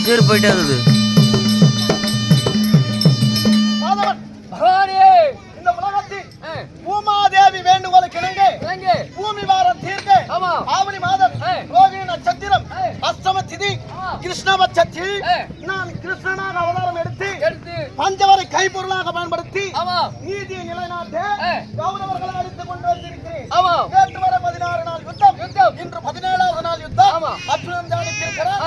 சீர் போயிட்டே இருக்குது. இந்த உலகத்தில் பூமாதேவி வேண்டுகோளை கிணங்க பூமி வாரம் தீர்க்க ஆவணி மாதம் ரோகிணி நட்சத்திரம் அஷ்டம திதி கிருஷ்ணபட்சத்தி நான் கிருஷ்ணனாக அவதாரம் எடுத்து பஞ்சவரை கைப்பொருளாக பயன்படுத்தி நீதியை நிலைநாட்ட கௌரவர்களை அடித்துக் கொண்டு வந்திருக்கிறேன். நேற்று வரை 16 நாள் யுத்தம், இன்று 17வது நாள் யுத்தம். அற்புதம் தியானித்திருக்கிறார்.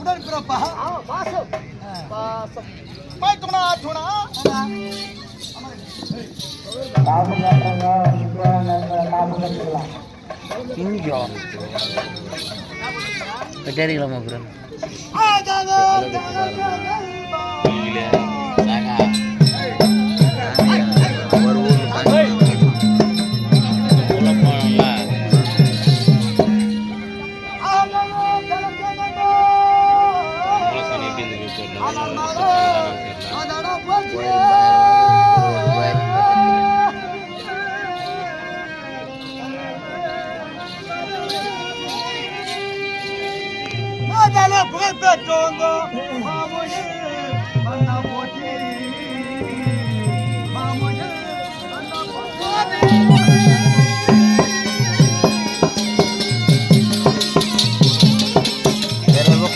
உடன்பிறப்பா கட்டியாரிக்கலாமா அப்புறம்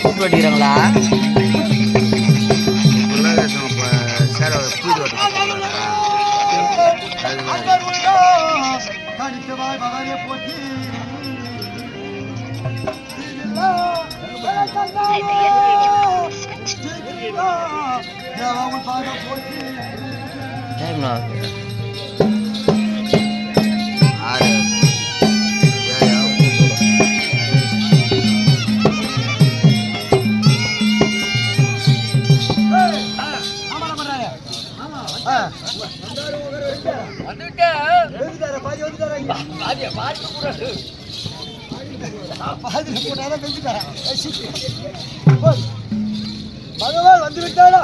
கூப்பிட்டுறாங்களா பகவான் வந்து விட்டாரா?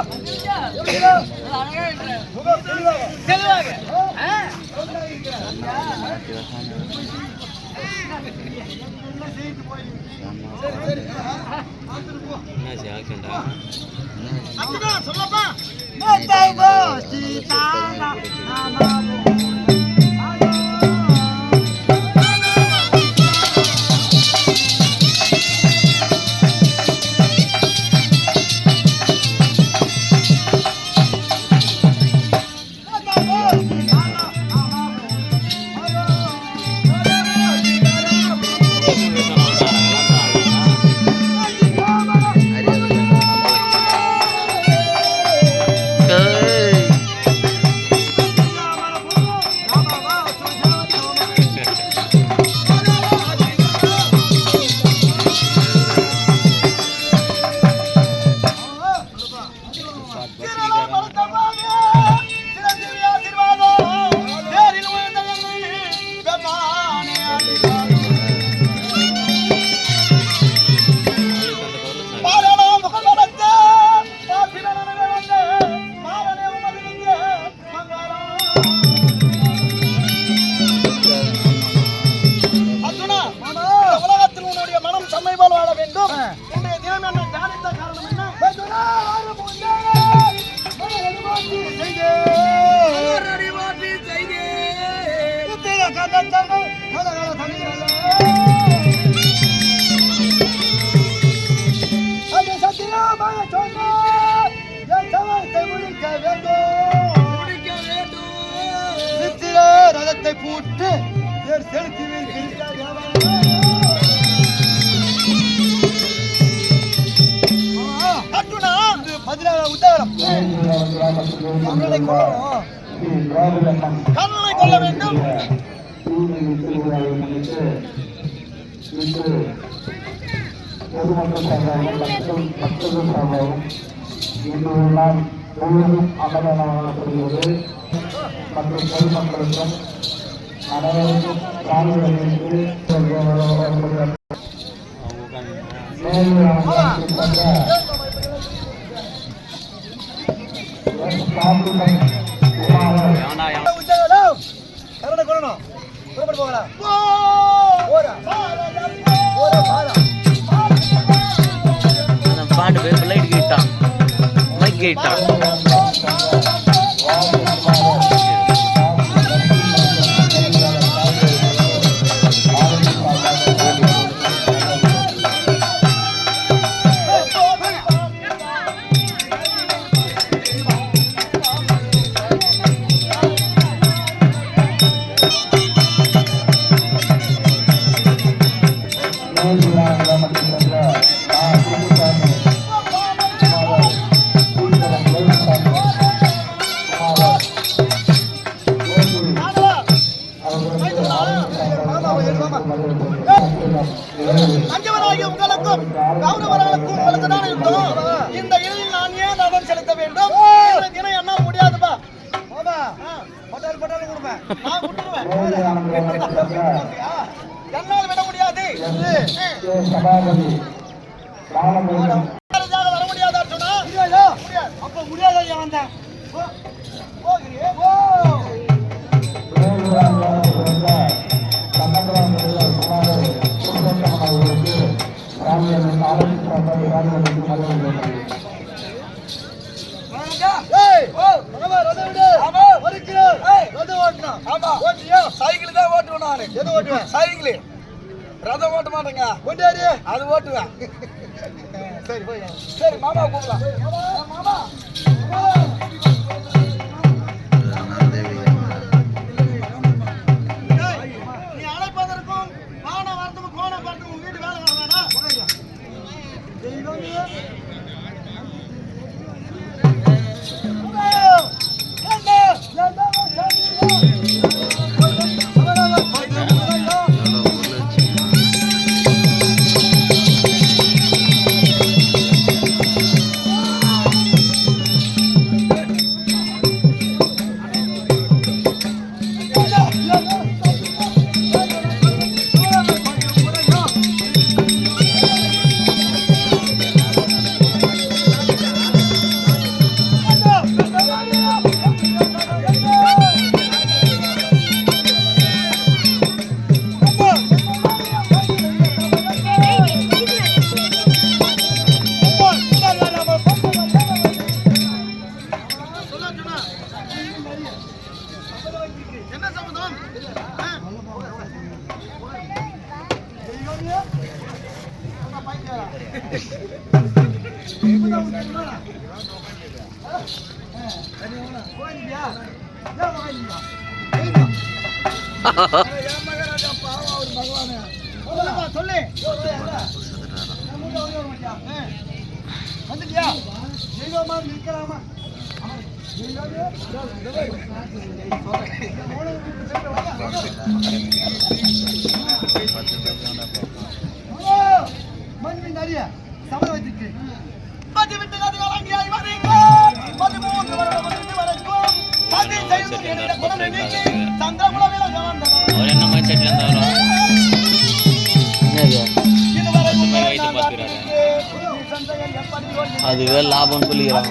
சொல்லப்பா ரதத்தை பூட்டு செலுத்தி 16 உத்தரம் கருணை கொள்ள வேண்டும். பொதுமக்கள் சங்கம் மற்றும் மக்கள் சங்கம் இன்று நாள் முழுவதும் அன்னதானப்படுகிறது மற்றும் பொதுமக்களுக்கும் அனைவருக்கும் தூக்கிட்டான். அங்கவராகிய உங்களுக்கும் கௌரவர்களுக்கும் உங்களுக்கு தான் இருக்கும். இந்த இறுதியில் நான் ஏன் ரதம் செலுத்த வேண்டும்? இந்த தினம் என்னால் முடியாதுப்பா. நான் விட்டுருவேன். என்னால் விட முடியாது. வர முடியாதா சொன்னா அப்ப முடியாத வந்தேன். சைக்கிள் தான் ஓட்டுவேன் நானு. எது ஓட்டுவேன்? சைக்கிள். ரதம் ஓட்ட மாட்டேங்க. கொண்டாடி அது ஓட்டுவேன். சரி போய் சரி மாமா கூப்பிடலாம். மாமா நீ அழைப்பதற்கும் வான வார்த்தைக்கும் கோண பார்த்துக்கும் வீட்டு வேலை வேணா. என்ன சம்பந்தம்? சொல்லு வந்துட்டியா? நிற்கலாமா? மண்ணின் நிறைய சமயம் வச்சிருக்கு. அவர் என்ன மைண்ட் செட்ல இருந்தாலும் அதுவே லாபம் சொல்லிக்கிறாங்க.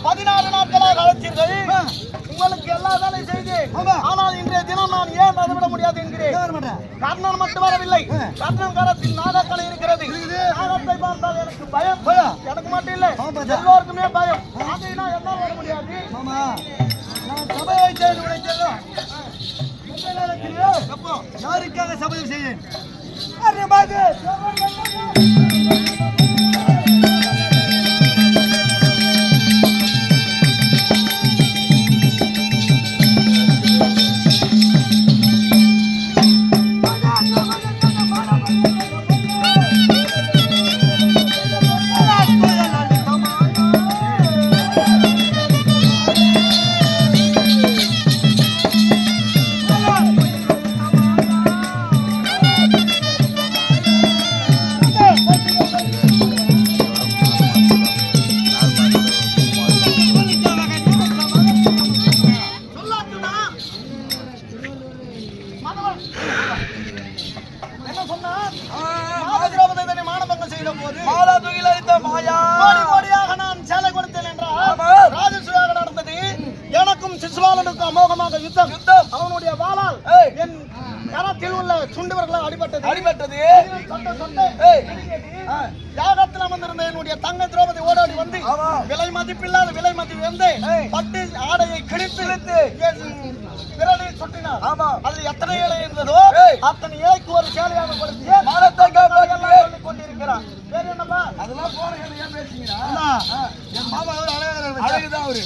16 நாட்களாக அழைத்தீர்கள். உங்களுக்கு எல்லா வேலையும் செய்து ஆனால் இன்றைய தினம் நான் ஏன் வந்துவிட முடியாது என்கிறேன். கர்ணன் மட்டும் வரவில்லை. கர்ணன் கரத்தில் நாகக்கலை இருக்கிறது. நாகத்தை பார்த்தால் எனக்கு பயம். எனக்கு மட்டும் இல்லை, எல்லோருக்குமே பயம். அதைனா என்னால் வர முடியாது. யாருக்காக சபதம் செய்தேன்? எனக்கும் சிசுபாலனுக்கும் அமோகமாக யுத்தம். அவனுடைய வாளால் என் கரத்தில் உள்ள சுண்டுவர்களால் அடிபட்டது அடிபட்டது. சொட்ட சொட்ட ஏய், யாகத்தில் அமர்ந்திருந்த என்னுடைய தங்க திரௌபதி ஓடோடி வந்து ஆமா. விலை மதிப்பில்லாத விலை மதிப்பு வந்து ஏய். பட்டு ஆடையை கிழித்து விரலில் சுட்டினார். ஆமா. அதில் எத்தனை இலை இருந்ததோ ஏய். அத்தனை இலைக்கு ஒரு சேலையாக கொடுத்து மானத்தை காப்பாற்றியே. சொல்லிக் கொண்டிருக்கிறார். வேற என்னப்பா? அதெல்லாம் போன கதை ஏன் பேசுறீங்களா? அண்ணா, என் மாமா ஒரு அழகாக அழகுதான் அவரு.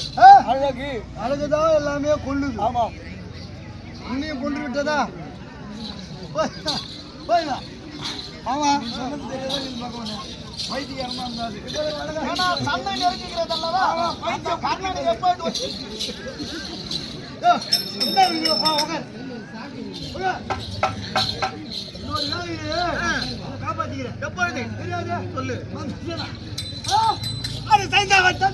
அழகு. அழகுதான் எல்லாமே கொள்ளுது. ஆமா. உன்னையும் கொண்டு விட்டதா? போய்வா. ஆமா. வைத்தியமா இருந்தாரு. ஏன்னா சண்டை நெருங்குகிறது அல்லவா? அந்த கண்ணனை எப்போது வச்சு? என்ன இருக்கு? உட்கார். உட்கார். இன்னொரு நாள் இது காப்பாத்திக்கிறேன். எப்பொழுது? தெரியாது. சொல்லு. அது சைந்தா வச்சா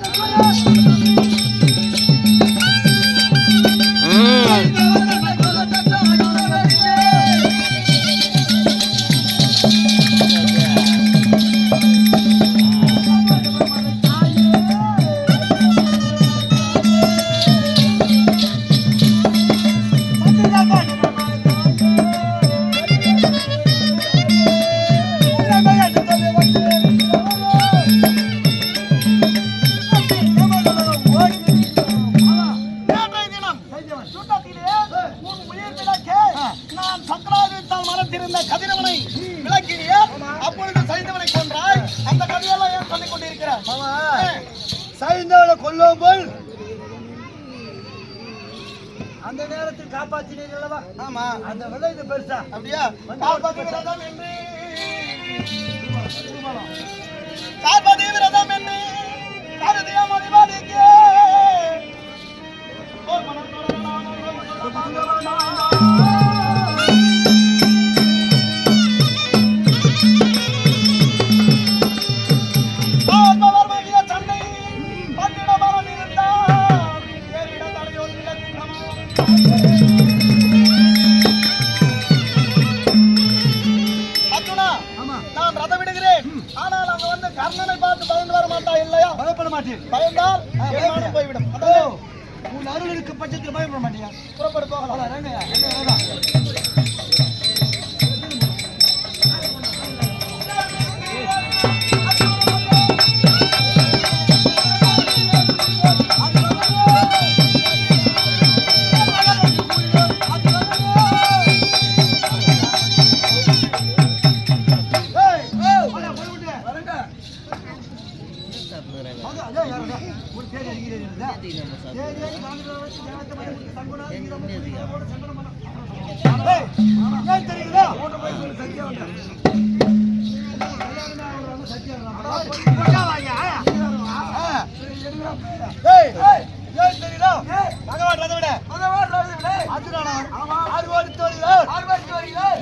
கதிரவனை விளக்கினிய அப்பொழுது சைந்தவனை கொன்றாய். அந்த கதையெல்லாம் ஏன் சொல்லிக் கொண்டிருக்கிறார்? சைந்தவனை கொல்லும்போது அந்த நேரத்தில் காப்பாற்றினீர்களவா? ஆமா. அந்த விலை இது பெருசா? அப்படியா? கார்பதி விரதம் என்று கார்பதி விரதம் என்று கருதிய மதிவாடிக்கே சண்டை பட்டிட மரம் இருந்தார் ஏறிட தடையோ இல்லை. அர்ஜுனா, நான் ரதம் விடுகிறேன். ஆனால் அங்க வந்து கர்ணனை பார்த்து பயந்து வர மாட்டா இல்லையா? பயப்பட மாட்டேன். பயந்தால் ஏமாந்து போய்விடும். அதாவது உன் அருள் இருக்க பட்சத்தில் பயப்பட மாட்டியா? புறப்படு போகலாம்.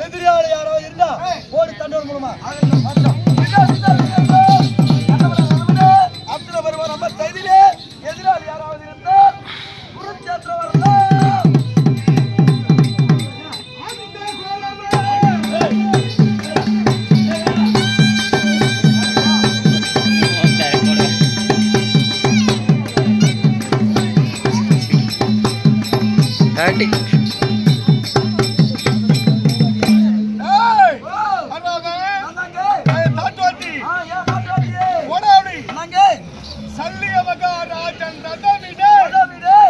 எதிரியாளி யாராவது இருந்தா ஓடி தண்டோர் மூலமா அர்ஜுன வருவார். நம்ம செய்தியிலே எதிராளி யாராவது இருந்தால் குருச்சேத்திரம் வரலாம். சல்லிய மகாராஜன் ரதமிடே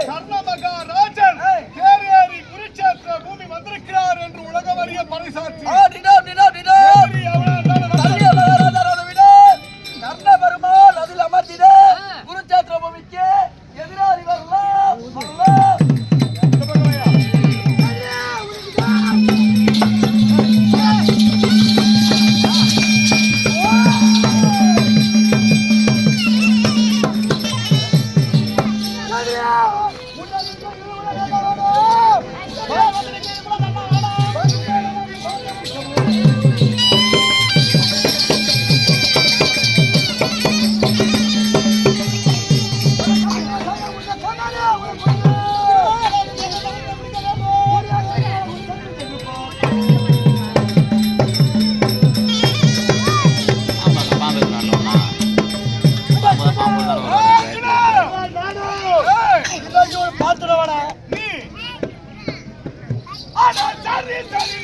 கர்ண மகாராஜன் தேரேறி குருச்சேத்திர பூமி வந்திருக்கிறார் என்று உலகம் அறிய பறைசாற்றி கர்ண பெருமாள் அதில் அமர்ந்திட குருச்சேத்திர பூமிக்கு எதிராளி வரலாம். பாத்துறவனா நீ? சரி சரி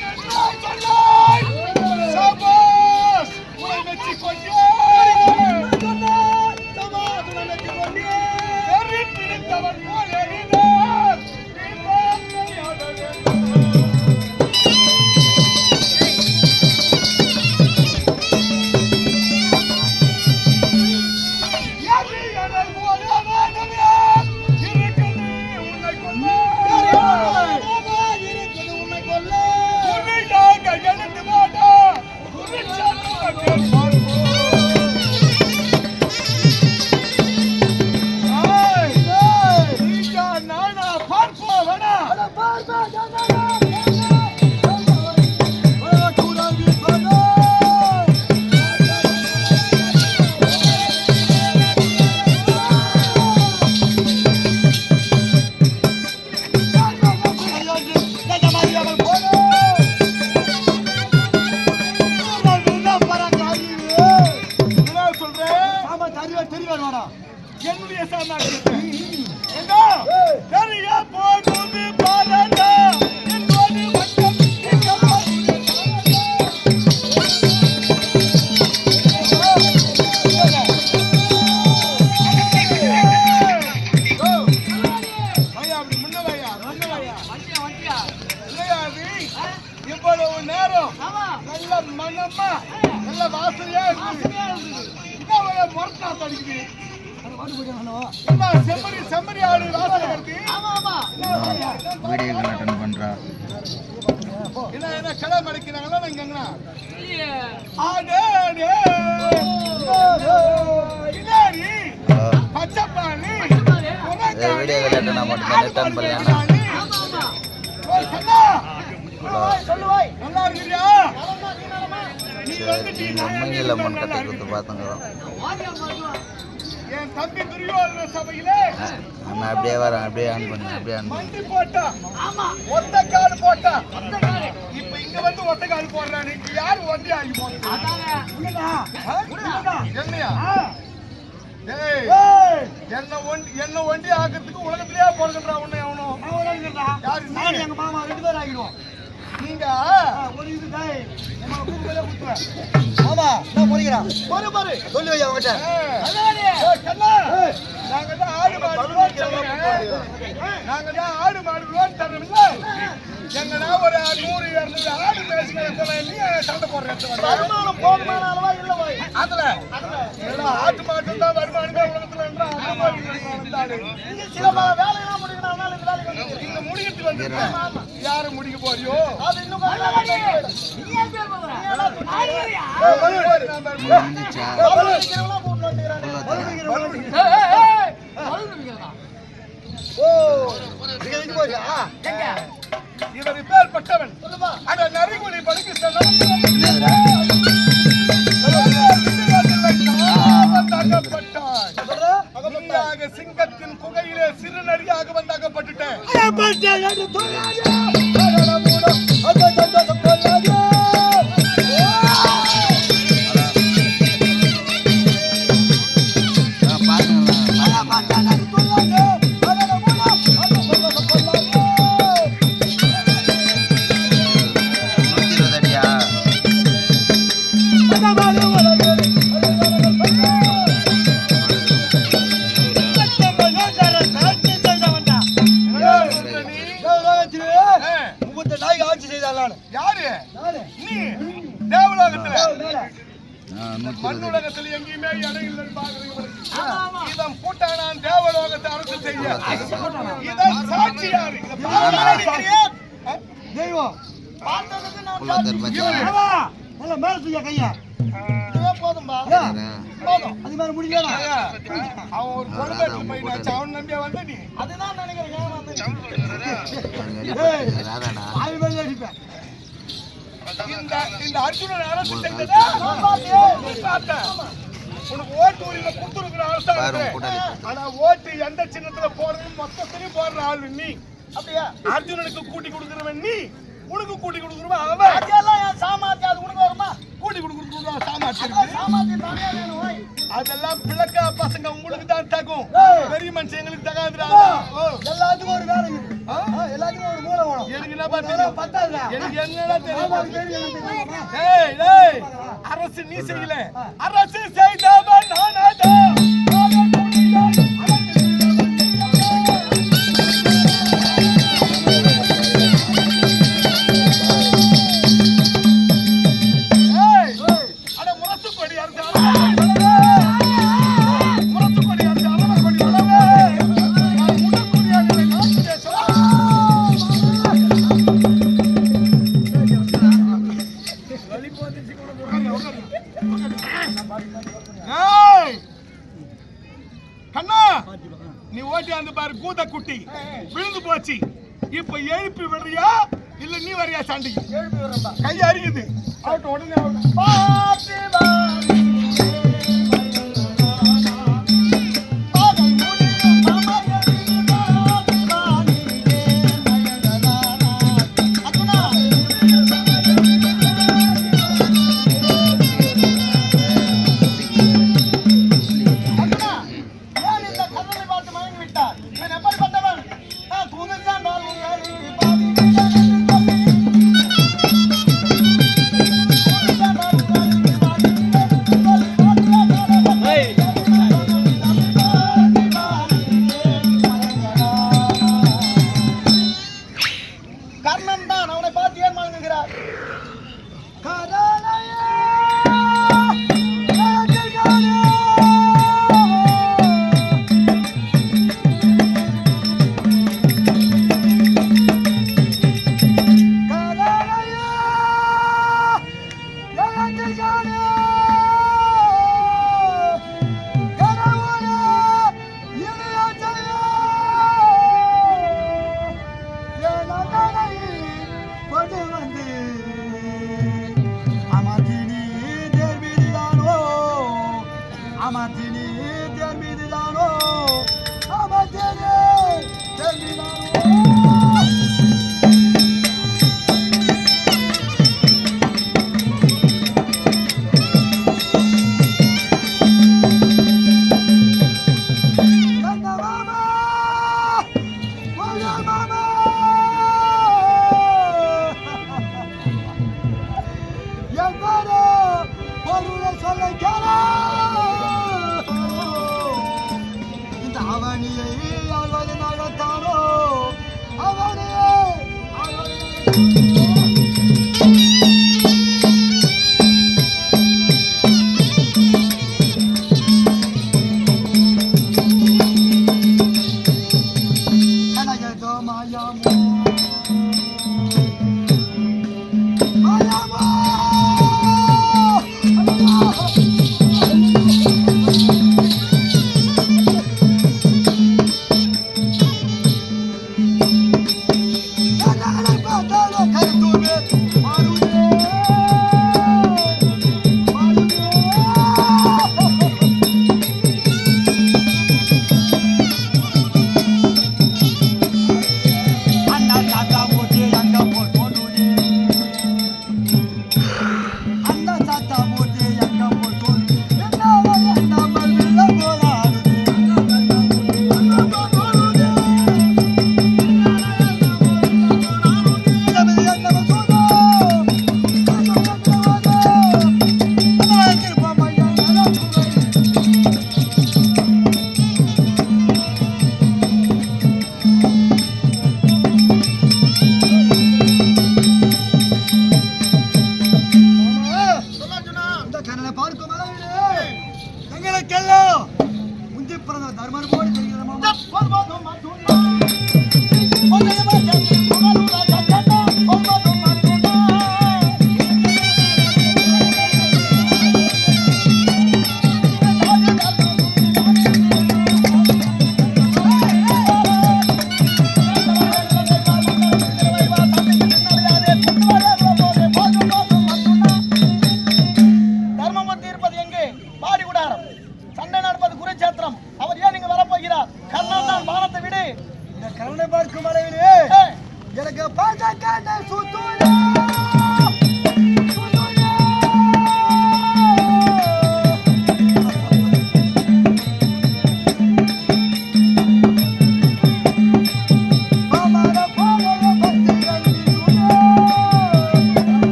இவ்வளவு நேரம் நல்ல மனமா நல்ல வாசனையா மொரட்டா தடிக்குது செம்மறி செம்மறி ஆடு வாசனை இருக்கு என்ன கடை மடிக்கிறாங்களா நாங்க பச்சைப்பாணி நல்லா இருக்கிறியா என் தம்பி துரியோதன சபையிலே அப்படியே வரேன் அப்படியே ஆன் பண்ணு அப்படியே ஆன் மண்டி போட்டா ஒத்த கால் போட்டா இப்ப இங்க வந்து ஒத்த கால் போடுறான் நீங்க யாரு வண்டி ஆகி என்னையா என்ன வண்டி ஆகிறதுக்கு உலகத்திலேயே போடுறா உன்னை எவனும் யாரு எங்க மாமா 2 பேர் ஆகிடுவோம் நீங்க ஒரு இது ஆமா நான் போறீங்களா போற பாரு சொல்லு ஐயா உங்ககிட்ட நாங்க தான் ஆடு மாடு லோன் தரணும்ல எங்கடா ஒரு 100 200 ஆடு பேசுங்க இல்லையா சண்டை போடுற வருமானம் போதுமான அளவா இல்ல போய் அதுல ஆட்டு மாட்டு தான் வருமானமே உலகத்துல சில வேலையெல்லாம் முடிக்கணும் இந்த வேலைக்கு இந்த முடிக்கிட்டு வந்து யாரு முடிக்க போறியோ அது இன்னும் இவர் பேர் பட்டவன் அந்த நரிமொழி சிங்கத்தின் புகையிலே சிறு நரியாக வந்தாகப்பட்டுட்டேன் மண்ணுலகத்தில் எங்கேயுமே இடம் இல்லைன்னு பாக்குறீங்க இதன் பூட்டானான் தேவலோகத்தை அரசு செய்ய இதன் சாட்சியாரு தெய்வம் போதும்பா போதும் அது மாதிரி முடியல அவன் ஒரு பொறுப்பேற்று போயிட்டாச்சு அவன் நம்பியா வந்த நீ அதுதான் நினைக்கிறேன் இந்த அர்ஜுனன் அரசு செய்ததா உனக்கு ஓட்டு உரிமை கொடுத்துருக்குற அரசாங்கம் ஆனா ஓட்டு எந்த சின்னத்துல போறதுன்னு மொத்தத்திலையும் போடுற ஆளு நீ அப்படியா அர்ஜுனனுக்கு கூட்டி கொடுக்குறவன் நீ உனக்கு கூட்டி கொடுக்குறவன் அவன் அதெல்லாம் என் சாமாத்தியம் அது உனக்கு வருமா கூட்டி கொடுக்குறவன் சாமாத்தியம் அதெல்லாம் பிள்ளைக்கா பசங்க உங்களுக்கு தான் தகும் பெரிய மனுஷன் எங்களுக்கு தகாதுடா எல்லாத்துக்கும் ஒரு வேலை எல்லாத்துக்கும் ஒரு மூளை வேணும் எனக்கு என்ன பார்த்தா எனக்கு என்னடா தெரியும் அரசு நீ செய்யல அரசு செய்தவன் நானாதா நீ ஓட்டி அந்த பாரு கூத குட்டி விழுந்து போச்சு இப்ப எழுப்பி விடுறியா இல்ல நீ வரியா சண்டைக்கு எழுப்பி விடுறா கை அரிக்குது அவட்ட உடனே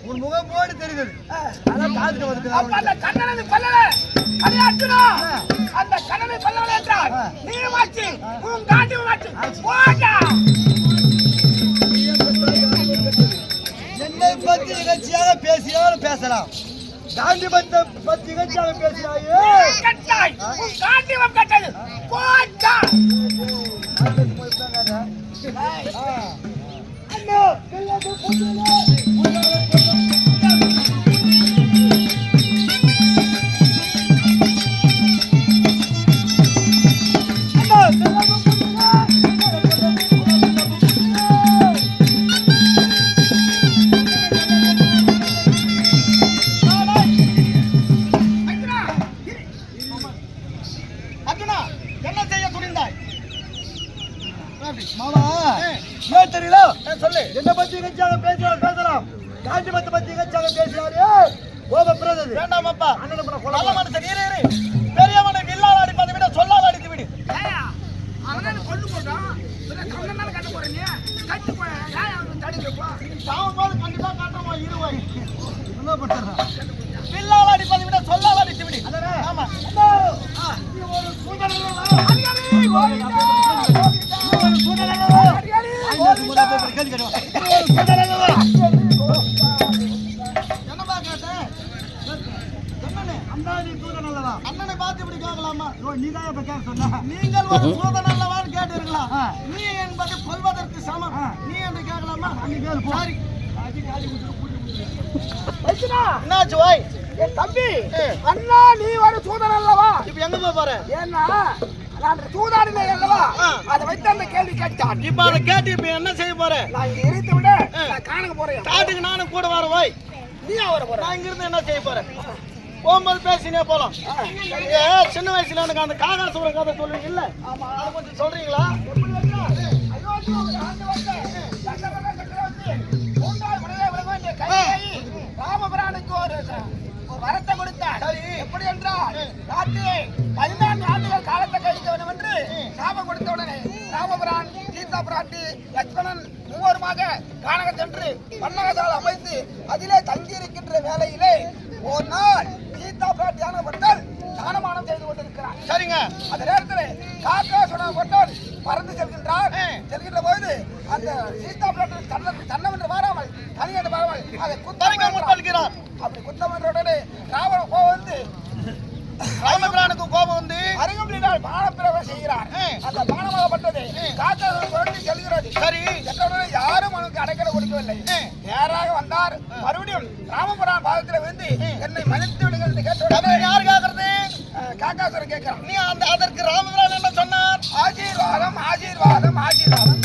உன் முகம் போடு தெரியுது. அதான் பார்த்துட்டு வந்து அடே அர்ஜுனா அந்த கண்ணனை கொல்லவில்லை என்றால் நீ மாச்சி உன் காட்டி மாச்சி போடா. என்னை பத்தி நிகழ்ச்சியாக பேசினாலும் பேசலாம். காந்தி பத்தி நிகழ்ச்சியாக பேசினாயே கட்டாய் உன் காட்டி கட்டது போடா. அண்ணா கையாட்டு போடுங்க. மாமா ஏன் தெரியல சொல்லு. என்ன பத்தி நிகழ்ச்சியாக பேசலாம். காந்தி பத்தி நிகழ்ச்சியாக பேசினாரு. ஓப பிரதது வேண்டாமப்பா. அண்ணன் கூட கொல்ல மனுஷன் இரு. பெரியவனை வில்லால் அடிப்பதை விட சொல்லால் அடித்து விடு. அவனை கொண்டு போட்டான். கண்ணனால கட்ட போறீங்க. கட்டி போய் அவன் தடிக்கப்பா. சாவும் போது கண்டிப்பா காட்டுறோம். இருவாய் என்ன பண்றான்? வில்லால் அடிப்பதை விட சொல்லால் அடித்து விடு. ஆமா ஒரு சூதனங்களா அதிகாரி கோவிந்தா அண்ணனை பார்த்து இப்படி கேட்கலாமா? நீதான் இப்ப கேட்க சொன்ன. நீங்கள் ஒரு சூதன் அல்லவான்னு கேட்டீர்களா? நீ என்பது கொல்வதற்கு சமம். நீ என்று கேட்கலாமா? சாரி என்னாச்சு வாய்? என் தம்பி அண்ணா நீ ஒரு சூதன் அல்லவா? இப்ப எங்க போற? ஏன்னா நான் சூதாடினே அல்லவா? அதை வைத்து அந்த கேள்வி கேட்டான். இப்ப அதை கேட்டு இப்ப என்ன செய்ய போற? நான் இங்க இருந்து விட நான் காணுங்க போறேன். காட்டுக்கு நானும் கூட வர வாய். நீ அவரை போற. நான் இங்க இருந்து என்ன செய்ய போறேன்? போகும்போது பேசினே போலாம். சின்ன வயசுல எனக்கு அந்த காகாசுர கதை சொல்லுவீங்க இல்ல? அதை கொஞ்சம் சொல்றீங்களா? ராமபிரானுக்கு ஒரு வரத்தை கொடுத்தார். எப்படி என்றால் 14 ஆண்டுகள் காலத்தை கழிக்க வேண்டும் என்று சாபம் கொடுத்த உடனே ராமபிரான் சீதா பிராட்டி லட்சுமணன் மூவருமாக கானக சென்று பன்னகசால் அமைத்து அதிலே தங்கி இருக்கின்ற வேளையிலே ஒரு நாள் சீதா பிராட்டியானவர்கள் தானமானம் செய்து கொண்டிருக்கிறார். சரிங்க. அந்த நேரத்தில் காக்கா சொன்னவர்கள் பறந்து செல்கின்ற போது அந்த சீதா பிராட்டி தன்னவென்று மாறாமல் தனியென்று மாறாமல் அதை குத்தம் அப்படி குத்தம் என்ற உடனே ராவணன் கோபம் வந்து ராமபிரானுக்கு கோபம் வந்து அருகம்பினால் பானப்பிரவம் செய்கிறார். அந்த பானமாகப்பட்டது காக்கா புரட்டி செல்கிறது. சரி சென்றவுடனே யாரும் அவனுக்கு அடைக்கலை கொடுக்கவில்லை. நேராக வந்தார். மறுபடியும் ராமபுரான் பாதத்தில் விழுந்து என்னை மன்னித்து விடுங்கள் என்று கேட்டவுடனே யார் கேட்கறது? காக்காசுரன் கேட்கிறான். நீ அதற்கு ராமபிரான் என்ன சொன்னார்? ஆசீர்வாதம் ஆசீர்வாதம் ஆசீர்வாதம்.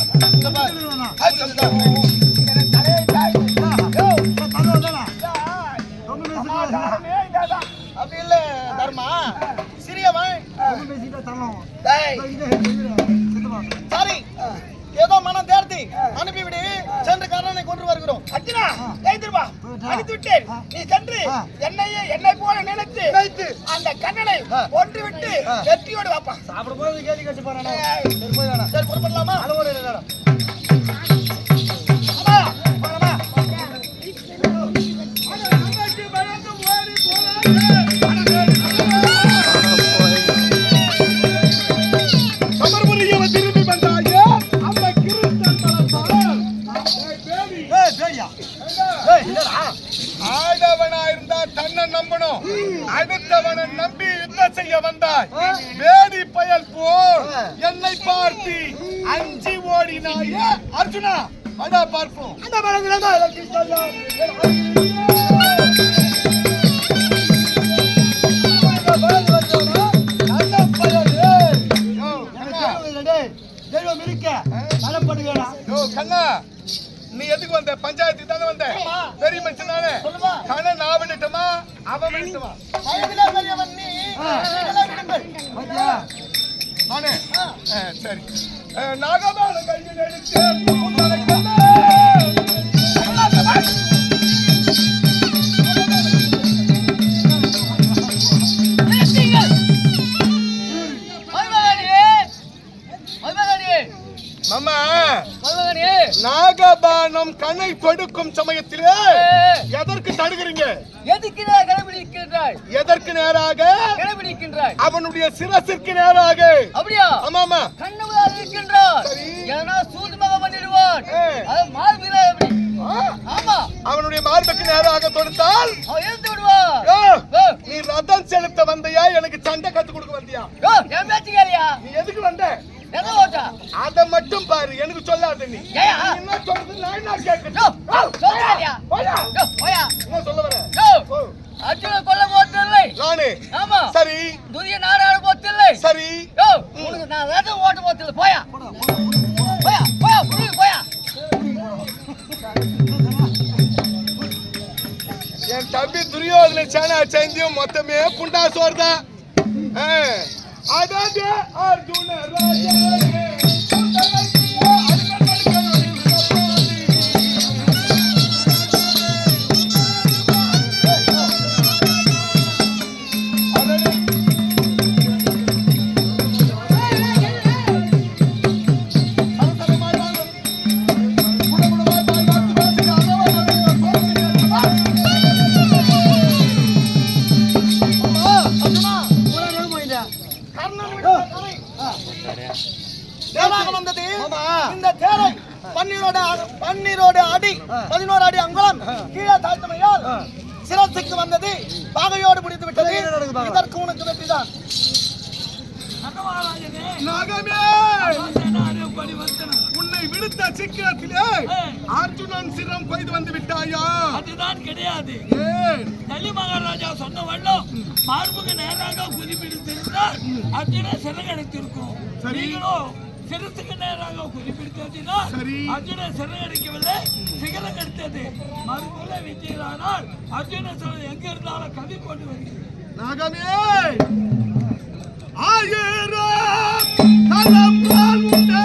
அப்படி இல்ல தர்மா சிறியவன். சரி ஏதோ மனம் தேர்த்தி அனுப்பிவிடு. சென்று கர்ணனை கொண்டு வருகிறோம். அர்ஜுனா எழுந்திருப்பா. அனுப்பி விட்டேன். நீ சென்று என்னை போல நினைத்து அந்த கண்ணனை ஒன்று விட்டு வெற்றியோடு வாப்பா. சாப்பிடும் போது கேள்வி கேட்டு போறானே. சரி புறப்படலாமா? அளவோடு நேரம் ஆடவனாயிருந்தா தன்னை நம்பணும். அடுத்தவனை நம்பி யுத்தம் செய்ய வந்தாய். வேதி பயல் போல் என்னை பார்த்து அஞ்சி ஓடினாயே அர்ஜுனா. அடா பார்ப்போம். கண்ணா நீ எதுக்கு வந்த? பஞ்சாயத்துக்கு தானே வந்த? பெரிய மனுஷன் தானே. கண்ணை நான் விடட்டுமா அவன் விடட்டுமா? நானே சரி. நாகமான கையில் எடுத்து மாமா நாகபானம் கண்ணை கொடுக்கும் சமயத்திலே எதற்கு தடுக்கிறீங்க? எதுக்கு கடைபிடிக்கின்றாய்? எதற்கு நேராக? கடைபிடிக்கின்றாய் அவனுடைய சிரசிற்கு நேராக. அப்படியா? ஆமாமா. கண்ணுமுதால் இருக்கின்றார். ஏன்னா சூதுமாக பண்ணிடுவான். அது மார்பில எப்படி? ஆமா. அவனுடைய மார்புக்கு நேராக தொடுத்தால் அவன் எழுந்து விடுவான். நீ ரதம் செலுத்த வந்தியா எனக்கு சண்டை கத்து கொடுக்க வந்தியா? என் பேச்சு கேளியா? நீ எதுக்கு வந்த? எதை ஓட்டா? அத மட்டும் பாரு, எனக்கு சொல்லாத. நீ என்ன சொல்றது நான் என்ன கேட்கணும்? சொல்லுறியா? போயா. என்ன சொல்ல வர? அர்ஜுன கொல்ல போறதில்லை நானே. ஆமா. சரி. துரிய நாடாட போறதில்லை. சரி. உனக்கு நான் ரதம் ஓட்ட போறதில்லை. போயா. போயா. என் தம்பி துரியோதன சேனா செஞ்சும் மொத்தமே புண்டா சோர்தான். அதாவது அர்ஜுன ராஜனே இந்த தேரை பன்னீரோடு அடி 11 அடி அங்குலம் கீழே தாழ்த்தமையால் சிரசுக்கு வந்தது. பாகையோடு முடித்து விட்டது. இதற்கு உனக்கு வெற்றிதான். உன்னை விடுத்த சிக்கனத்திலே அர்ஜுனன் சிரம் கொய்து வந்து விட்டாயா? அதுதான் கிடையாது. டெல்லி மகாராஜா சொன்ன வண்ணம் மார்புக்கு நேராக குறிப்பிட்டிருந்தால் அர்ஜுனன் சிறகடித்திருக்கும். சிரத்துக்கு நேராக குறிப்பிட்டதினால் அர்ஜுனன் சிறகடிக்கவில்லை, சிகரம் கடித்தது. மறுபுல விட்டீரானால் அர்ஜுன சிலை எங்க இருந்தாலும் கவி கொண்டு வருகிறது. நாகமே ஆயிரம் தலம்பால் உண்டே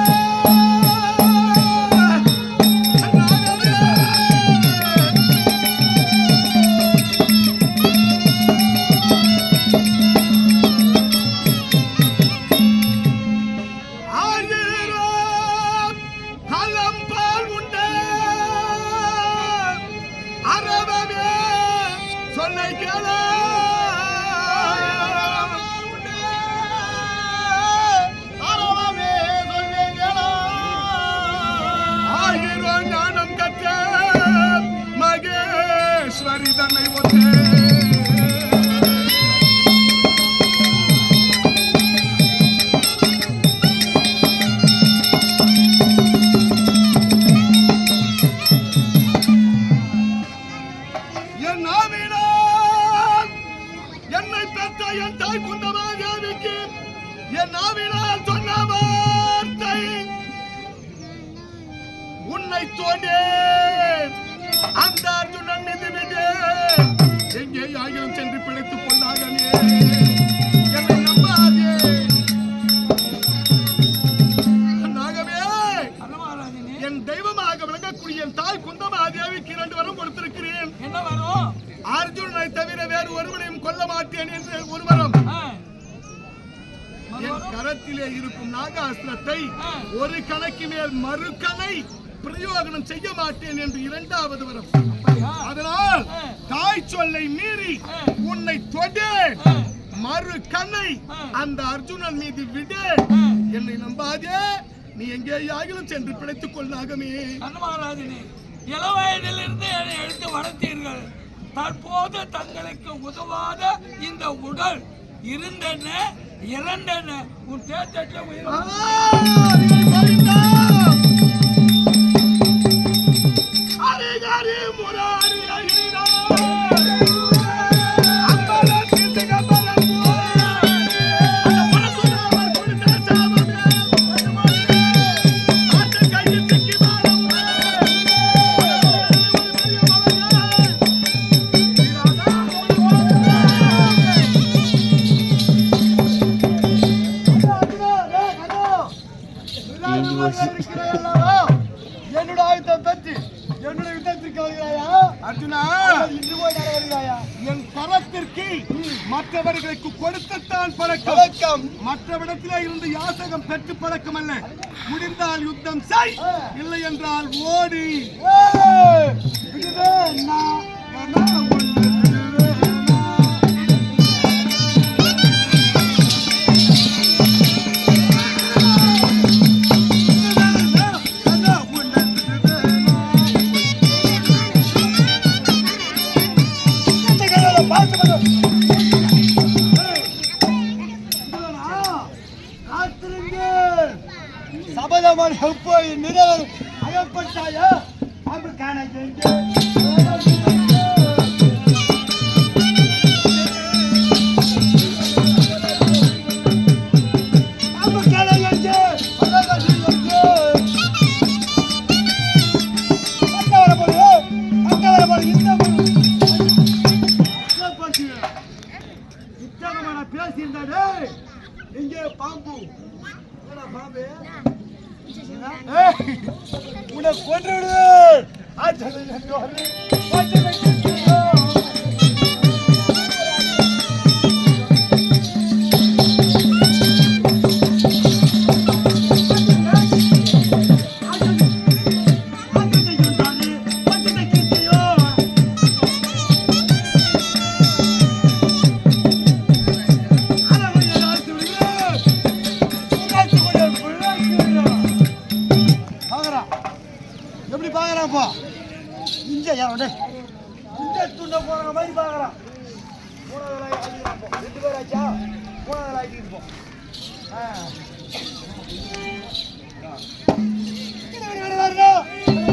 உன்னை தோண்டே அந்த அர்ஜுனன் மீது விடு. எங்கே ஆயிரம் சென்று பிழைத்துக் கொண்டாகவே என்னை நம்பாதே. நாகவே என் தெய்வமாக விளங்கக்கூடிய என் தாய் குந்தமாதேவிக்கு 2 வரம் கொடுத்திருக்கிறேன். என்ன வரும்? அர்ஜுனனை தவிர வேறு ஒருவனையும் கொல்ல மாட்டேன் என்று ஒரு வரம். என் கரத்திலே இருக்கும் நாகாஸ்திரத்தை ஒரு கணக்கு மேல் மறுக்கணை பிரயோகனம் செய்ய மாட்டேன் என்று 2வது வரம். அதனால் தாய் சொல்லை மீறி உன்னை தொடு, மறு கண்ணை அந்த அர்ஜுனன் மீது விடு. என்னை நம்பாதே, நீ எங்கேயாகிலும் சென்று பிழைத்துக் கொள்ளாகமே. மகாராஜனே, இளவயதிலிருந்து என்னை எடுத்து வளர்த்தீர்கள். தற்போது தங்களுக்கு உதவாத இந்த உடல் இருந்தன இறந்தன உன் தேர்தல உயிர் ஹரி முராரி அகிலா என்னோட ஆயுதம் பெற்று என்னோட யுத்தத்திற்கு வருகிறாயா அர்ஜுனா? என் கரத்திற்கு மற்றவர்களுக்கு கொடுத்துத்தான் பழக்கம். மற்றவிடத்திலே இருந்து யாசகம் பெற்று பழக்கம் அல்ல. முடிந்தால் யுத்தம் செய், இல்லை என்றால் ஓடி. வேதமான போய் நிறைவேறும் அகப்பட்டாயா அம்பு காண இங்கே பாம்பு பாம்பு உன்னை கொன்று விடுவேன் எப்படி பாக்குறான்ப்பா இங்க யாரோட இந்த துண்ட போற மாதிரி பாக்குறான் மூணாவது ரெண்டு பேர் ஆச்சா மூணாவது ஆகிட்டு இருப்போம் வரணும்